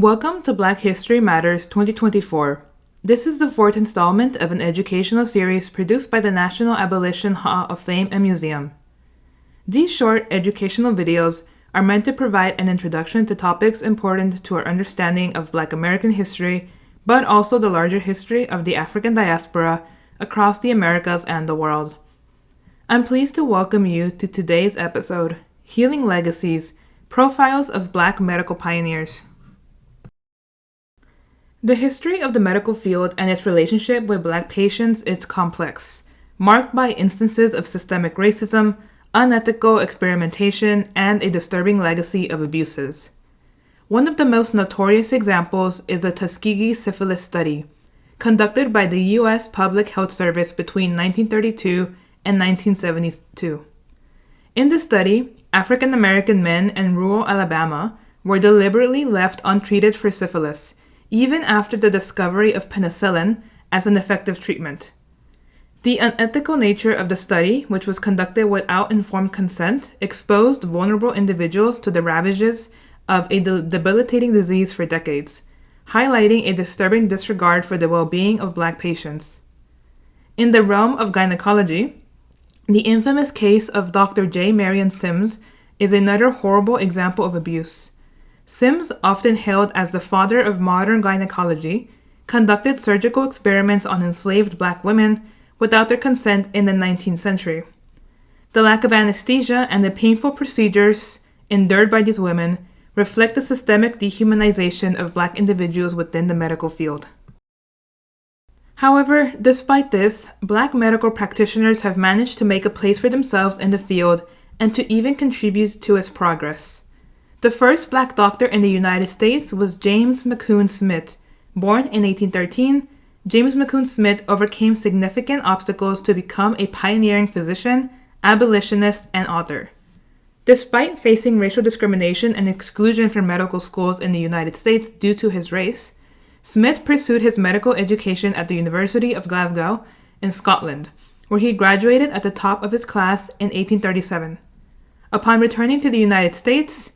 Welcome to Black History Matters 2024. This is the fourth installment of an educational series produced by the National Abolition Hall of Fame and Museum. These short educational videos are meant to provide an introduction to topics important to our understanding of Black American history, but also the larger history of the African diaspora across the Americas and the world. I'm pleased to welcome you to today's episode, Healing Legacies, Profiles of Black Medical Pioneers. The history of the medical field and its relationship with Black patients is complex, marked by instances of systemic racism, unethical experimentation, and a disturbing legacy of abuses. One of the most notorious examples is the Tuskegee Syphilis Study, conducted by the U.S. Public Health Service between 1932 and 1972. In this study, African American men in rural Alabama were deliberately left untreated for syphilis, even after the discovery of penicillin as an effective treatment. The unethical nature of the study, which was conducted without informed consent, exposed vulnerable individuals to the ravages of a debilitating disease for decades, highlighting a disturbing disregard for the well-being of Black patients. In the realm of gynecology, the infamous case of Dr. J. Marion Sims is another horrible example of abuse. Sims, often hailed as the father of modern gynecology, conducted surgical experiments on enslaved Black women without their consent in the 19th century. The lack of anesthesia and the painful procedures endured by these women reflect the systemic dehumanization of Black individuals within the medical field. However, despite this, Black medical practitioners have managed to make a place for themselves in the field and to even contribute to its progress. The first Black doctor in the United States was James McCune Smith. Born in 1813, James McCune Smith overcame significant obstacles to become a pioneering physician, abolitionist, and author. Despite facing racial discrimination and exclusion from medical schools in the United States due to his race, Smith pursued his medical education at the University of Glasgow in Scotland, where he graduated at the top of his class in 1837. Upon returning to the United States,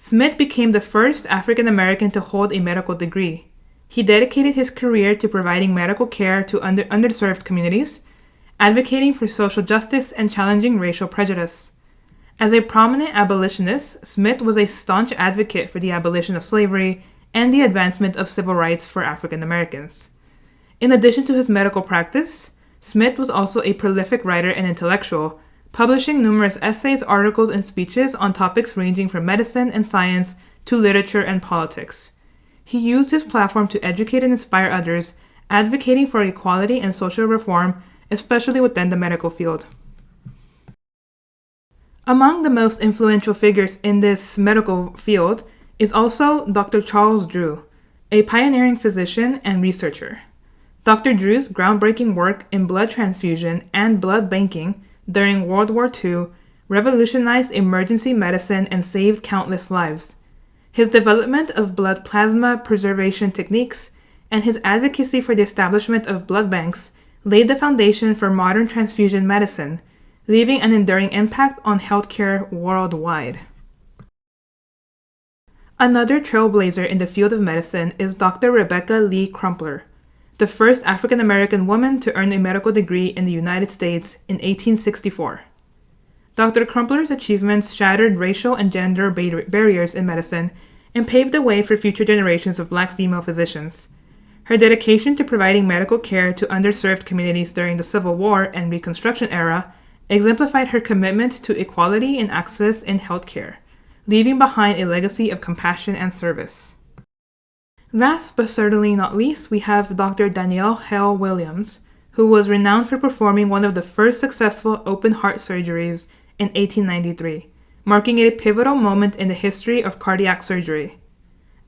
Smith became the first African American to hold a medical degree. He dedicated his career to providing medical care to underserved communities, advocating for social justice and challenging racial prejudice. As a prominent abolitionist, Smith was a staunch advocate for the abolition of slavery and the advancement of civil rights for African Americans. In addition to his medical practice, Smith was also a prolific writer and intellectual, publishing numerous essays, articles, and speeches on topics ranging from medicine and science to literature and politics. He used his platform to educate and inspire others, advocating for equality and social reform, especially within the medical field. Among the most influential figures in this medical field is also Dr. Charles Drew, a pioneering physician and researcher. Dr. Drew's groundbreaking work in blood transfusion and blood banking during World War II revolutionized emergency medicine and saved countless lives. His development of blood plasma preservation techniques and his advocacy for the establishment of blood banks laid the foundation for modern transfusion medicine, leaving an enduring impact on healthcare worldwide. Another trailblazer in the field of medicine is Dr. Rebecca Lee Crumpler, the first African American woman to earn a medical degree in the United States in 1864. Dr. Crumpler's achievements shattered racial and gender barriers in medicine and paved the way for future generations of Black female physicians. Her dedication to providing medical care to underserved communities during the Civil War and Reconstruction era exemplified her commitment to equality and access in healthcare, leaving behind a legacy of compassion and service. Last but certainly not least, we have Dr. Danielle Hale Williams, who was renowned for performing one of the first successful open heart surgeries in 1893, marking a pivotal moment in the history of cardiac surgery.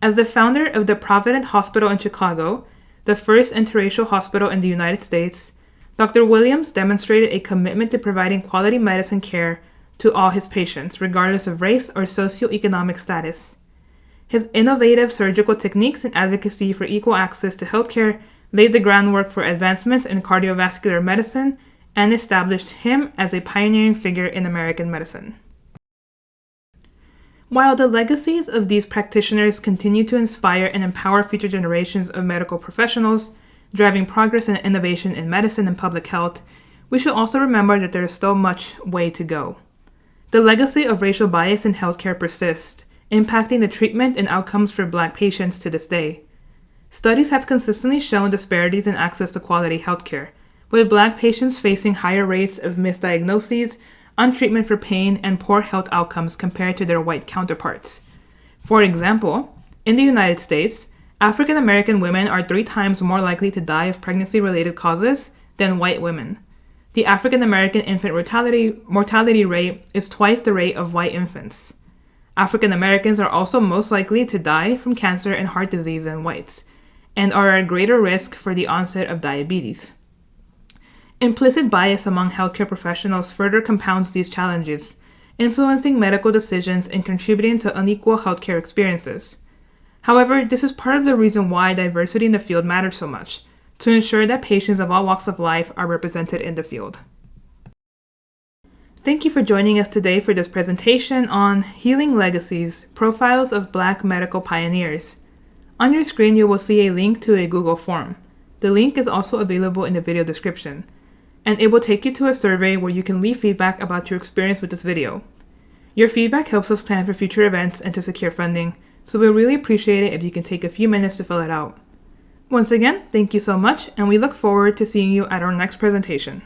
As the founder of the Providence Hospital in Chicago, the first interracial hospital in the United States, Dr. Williams demonstrated a commitment to providing quality medicine care to all his patients, regardless of race or socioeconomic status. His innovative surgical techniques and advocacy for equal access to healthcare laid the groundwork for advancements in cardiovascular medicine and established him as a pioneering figure in American medicine. While the legacies of these practitioners continue to inspire and empower future generations of medical professionals, driving progress and innovation in medicine and public health, we should also remember that there is still much way to go. The legacy of racial bias in healthcare persists, impacting the treatment and outcomes for Black patients to this day. Studies have consistently shown disparities in access to quality healthcare, with Black patients facing higher rates of misdiagnoses, untreatment for pain, and poor health outcomes compared to their white counterparts. For example, in the United States, African American women are 3 times more likely to die of pregnancy-related causes than white women. The African American infant mortality rate is twice the rate of white infants. African Americans are also most likely to die from cancer and heart disease than whites, and are at greater risk for the onset of diabetes. Implicit bias among healthcare professionals further compounds these challenges, influencing medical decisions and contributing to unequal healthcare experiences. However, this is part of the reason why diversity in the field matters so much, to ensure that patients of all walks of life are represented in the field. Thank you for joining us today for this presentation on Healing Legacies, Profiles of Black Medical Pioneers. On your screen, you will see a link to a Google form. The link is also available in the video description, and it will take you to a survey where you can leave feedback about your experience with this video. Your feedback helps us plan for future events and to secure funding, so we really appreciate it if you can take a few minutes to fill it out. Once again, thank you so much, and we look forward to seeing you at our next presentation.